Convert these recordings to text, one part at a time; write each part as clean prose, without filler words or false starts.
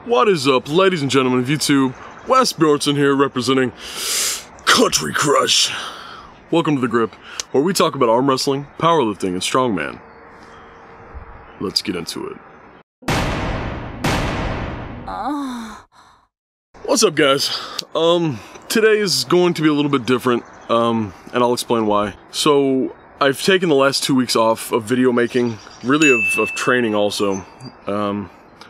What is up, ladies and gentlemen of YouTube? Wes Björnsson here, representing Country Crush. Welcome to The Grip, where we talk about arm wrestling, powerlifting, and strongman. Let's get into it. What's up, guys? Today is going to be a little bit different, and I'll explain why. So, I've taken the last 2 weeks off of video making, really of training also.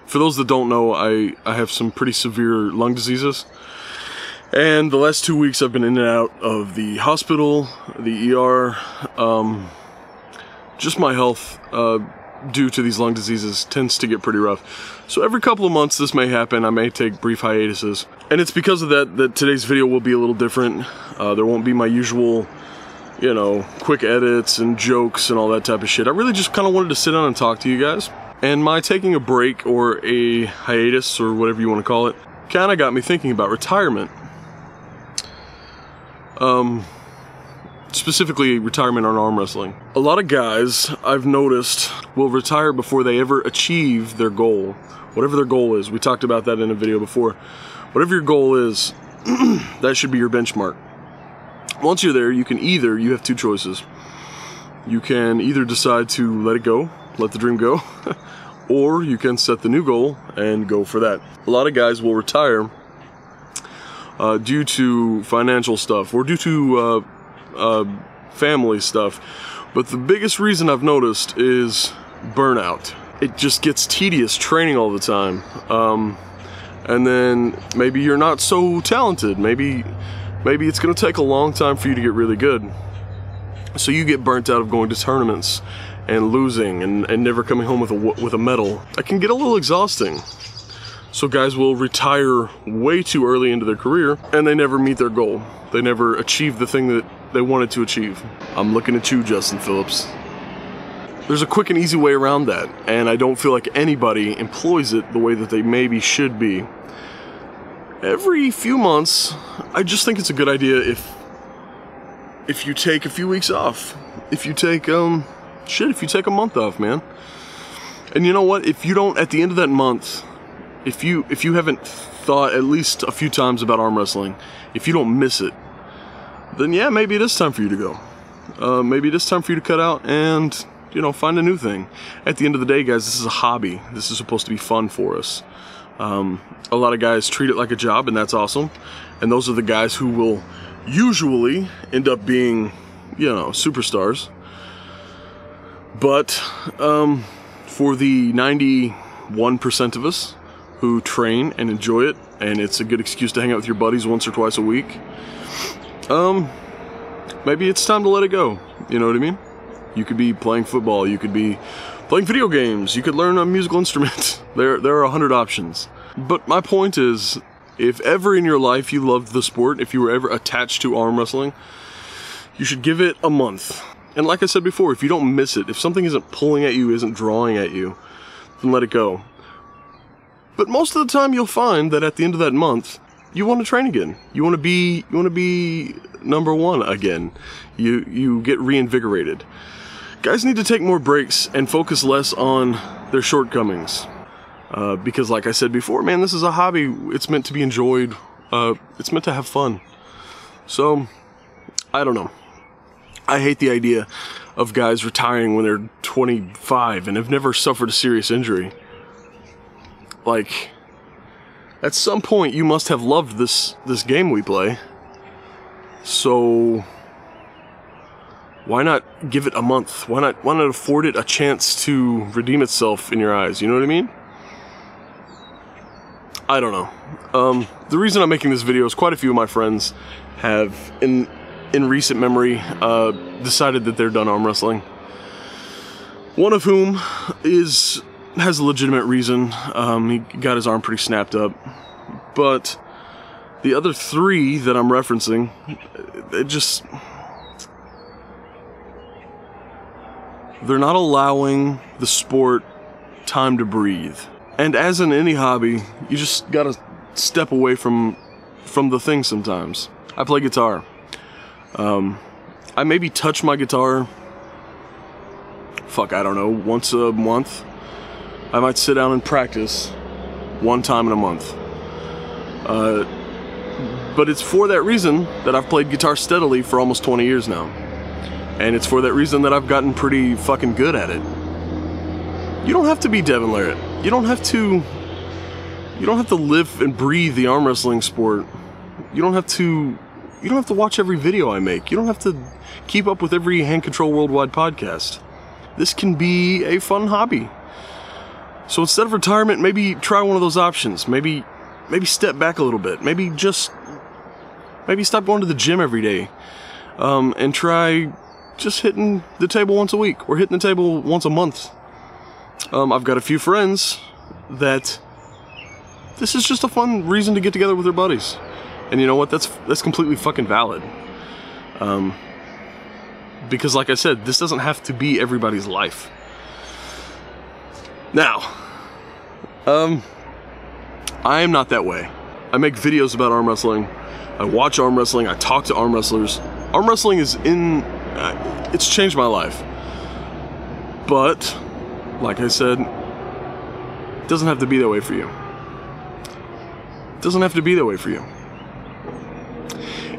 For those that don't know, I have some pretty severe lung diseases. And the last 2 weeks I've been in and out of the hospital, the ER, just my health due to these lung diseases tends to get pretty rough. So every couple of months this may happen, I may take brief hiatuses. And it's because of that today's video will be a little different. There won't be my usual, you know, quick edits and jokes and all that type of shit. I really just kind of wanted to sit down and talk to you guys. And my taking a break or a hiatus or whatever you want to call it kind of got me thinking about retirement. Specifically retirement on arm wrestling. A lot of guys, I've noticed, will retire before they ever achieve their goal. Whatever their goal is. We talked about that in a video before. Whatever your goal is, that should be your benchmark. Once you're there, you have two choices. You can either decide to let it go, let the dream go, or you can set the new goal and go for that. A lot of guys will retire due to financial stuff or due to family stuff. But the biggest reason I've noticed is burnout. It just gets tedious training all the time. And then maybe you're not so talented. Maybe it's gonna take a long time for you to get really good. So you get burnt out of going to tournaments and losing and never coming home with a medal. It can get a little exhausting. So guys will retire way too early into their career and they never meet their goal. They never achieve the thing that they wanted to achieve. I'm looking at you, Justin Phillips. There's a quick and easy way around that, and I don't feel like anybody employs it the way that they maybe should be. Every few months, I just think it's a good idea if you take a few weeks off. If you take, if you take a month off, man. And you know what? If you don't, at the end of that month, if you haven't thought at least a few times about arm wrestling, if you don't miss it, then yeah, maybe it is time for you to go. Maybe it is time for you to cut out and, you know, find a new thing. At the end of the day, guys, this is a hobby. This is supposed to be fun for us. A lot of guys treat it like a job, and that's awesome. And those are the guys who will usually end up being, you know, superstars. But for the 91% of us who train and enjoy it, and it's a good excuse to hang out with your buddies once or twice a week, maybe it's time to let it go. You know what I mean? You could be playing football, you could be playing video games, you could learn a musical instrument. There are 100 options. But my point is, if ever in your life you loved the sport, if you were ever attached to arm wrestling, you should give it a month. And like I said before, if you don't miss it, if something isn't pulling at you, isn't drawing at you, then let it go. But most of the time you'll find that at the end of that month, you want to train again. You want to be number one again. You get reinvigorated. Guys need to take more breaks and focus less on their shortcomings. Because like I said before, man, this is a hobby. It's meant to be enjoyed. It's meant to have fun. So, I don't know. I hate the idea of guys retiring when they're 25 and have never suffered a serious injury. Like, at some point you must have loved this game we play. So why not give it a month? Why not afford it a chance to redeem itself in your eyes? You know what I mean? I don't know. The reason I'm making this video is quite a few of my friends have, in recent memory, decided that they're done arm wrestling. One of whom has a legitimate reason. He got his arm pretty snapped up. But the other three that I'm referencing, they're not allowing the sport time to breathe. And as in any hobby, you just gotta step away from the thing sometimes. I play guitar. I maybe touch my guitar, I don't know, once a month. I might sit down and practice. one time in a month. But it's for that reason that I've played guitar steadily for almost 20 years now. And it's for that reason that I've gotten pretty fucking good at it. You don't have to be Devin Larratt. You don't have to live and breathe the arm wrestling sport. You don't have to watch every video I make. You don't have to keep up with every Hand Control Worldwide podcast. This can be a fun hobby. So instead of retirement, maybe try one of those options. Maybe step back a little bit. Maybe stop going to the gym every day. And try just hitting the table once a week or hitting the table once a month. I've got a few friends that this is just a fun reason to get together with their buddies. And you know what? That's completely fucking valid. Because like I said, this doesn't have to be everybody's life. Now, I am not that way. I make videos about arm wrestling. I watch arm wrestling. I talk to arm wrestlers. Arm wrestling is it's changed my life. But, like I said, it doesn't have to be that way for you. It doesn't have to be that way for you.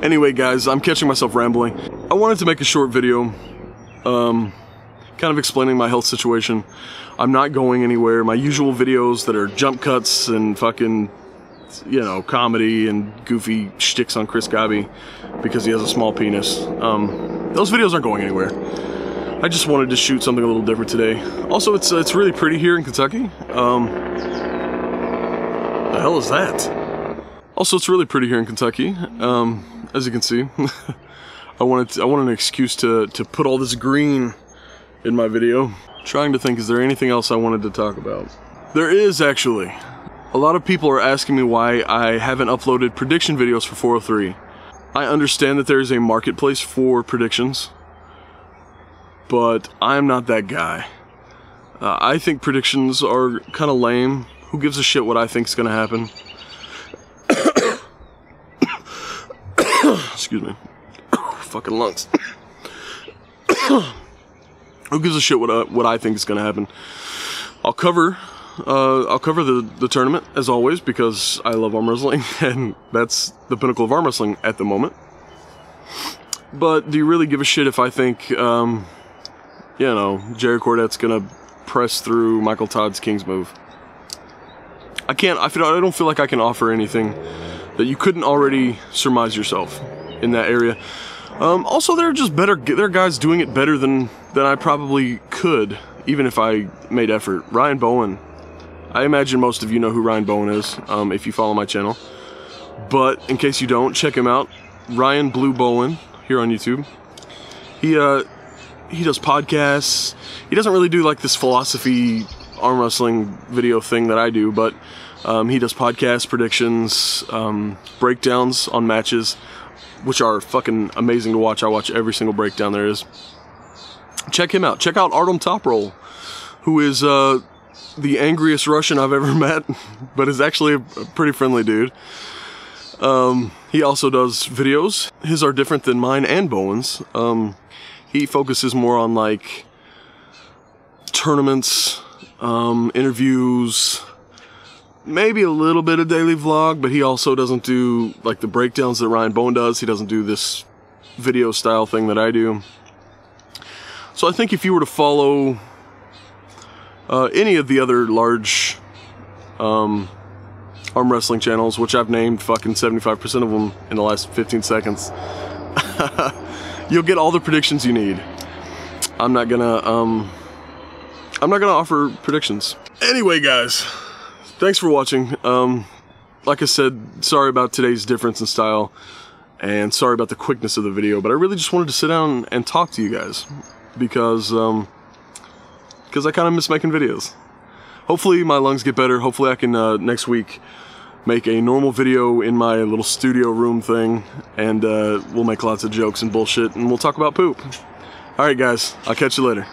Anyway, guys, I'm catching myself rambling. I wanted to make a short video, kind of explaining my health situation. I'm not going anywhere. My usual videos that are jump cuts and fucking, you know, comedy and goofy shticks on Chris Gabi because he has a small penis. Those videos aren't going anywhere. I just wanted to shoot something a little different today. Also, it's really pretty here in Kentucky. The hell is that? Also, it's really pretty here in Kentucky. As you can see, I wanted an excuse to put all this green in my video. Trying to think, is there anything else I wanted to talk about? There is, actually. A lot of people are asking me why I haven't uploaded prediction videos for 403. I understand that there is a marketplace for predictions, but I'm not that guy. I think predictions are kind of lame. Who gives a shit what I think is going to happen? Excuse me. Fucking lungs. Who gives a shit what I think is going to happen? I'll cover the tournament as always because I love arm wrestling and that's the pinnacle of arm wrestling at the moment. But do you really give a shit if I think, you know, Jerry Cordette's gonna press through Michael Todd's King's move? I don't feel like I can offer anything that you couldn't already surmise yourself in that area. Also, there are guys doing it better than I probably could, even if I made effort. Ryan Bowen. I imagine most of you know who Ryan Bowen is, if you follow my channel. But in case you don't, check him out. Ryan Blue Bowen here on YouTube. He does podcasts. He doesn't really do like this philosophy arm wrestling video thing that I do, but he does podcast predictions, breakdowns on matches, which are fucking amazing to watch. I watch every single breakdown there is. Check him out. Check out Artem Toprol, who is the angriest Russian I've ever met, but is actually a pretty friendly dude. He also does videos. His are different than mine and Bowen's. He focuses more on like tournaments, interviews, maybe a little bit of daily vlog, but he also doesn't do like the breakdowns that Ryan Bowen does. He doesn't do this video style thing that I do. So I think if you were to follow any of the other large arm wrestling channels, which I've named fucking 75% of them in the last 15 seconds, you'll get all the predictions you need. I'm not gonna offer predictions. Anyway, guys, thanks for watching. Like I said, sorry about today's difference in style, and sorry about the quickness of the video, but I really just wanted to sit down and talk to you guys, because I kind of miss making videos. Hopefully my lungs get better. Hopefully I can, next week, make a normal video in my little studio room thing, and we'll make lots of jokes and bullshit, and we'll talk about poop. Alright guys, I'll catch you later.